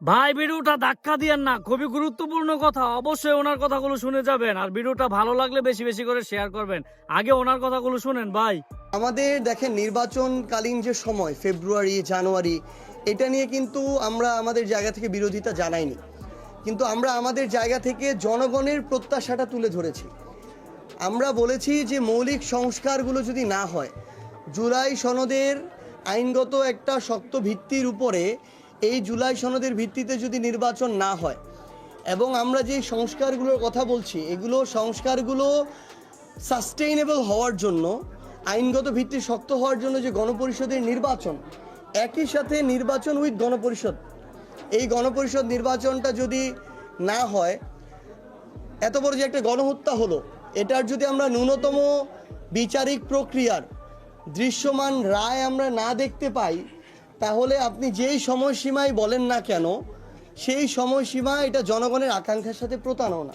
ভাই ভিডিওটা ধাক্কা দিয়েন না, খুবই গুরুত্বপূর্ণ কথা। অবশ্যই ওনার কথাগুলো শুনে যাবেন, আর ভিডিওটা ভালো লাগলে বেশি বেশি করে শেয়ার করবেন। আগে ওনার কথাগুলো শুনেন ভাই। আমাদের দেখেন নির্বাচনকালীন যে সময় ফেব্রুয়ারি জানুয়ারি, এটা নিয়ে কিন্তু আমরা আমাদের জায়গা থেকে বিরোধিতা জানাইনি, কিন্তু আমরা আমাদের জায়গা থেকে জনগণের প্রত্যাশাটা তুলে ধরেছি। আমরা বলেছি যে মৌলিক সংস্কারগুলো যদি না হয়, জুলাই সনদের আইনগত একটা শক্ত ভিত্তির উপরে এই জুলাই সনদের ভিত্তিতে যদি নির্বাচন না হয়, এবং আমরা যে সংস্কারগুলোর কথা বলছি এগুলো সংস্কারগুলো সাস্টেইনেবল হওয়ার জন্য, আইনগত ভিত্তি শক্ত হওয়ার জন্য যে গণপরিষদের নির্বাচন, একই সাথে নির্বাচন উইথ গণপরিষদ, এই গণপরিষদ নির্বাচনটা যদি না হয়, এত বড় যে একটা গণহত্যা হলো, এটার যদি আমরা ন্যূনতম বিচারিক প্রক্রিয়ার দৃশ্যমান রায় আমরা না দেখতে পাই, তাহলে আপনি যেই সময়সীমায় বলেন না কেন, সেই সময়সীমা এটা জনগণের আকাঙ্ক্ষার সাথে প্রতারণা।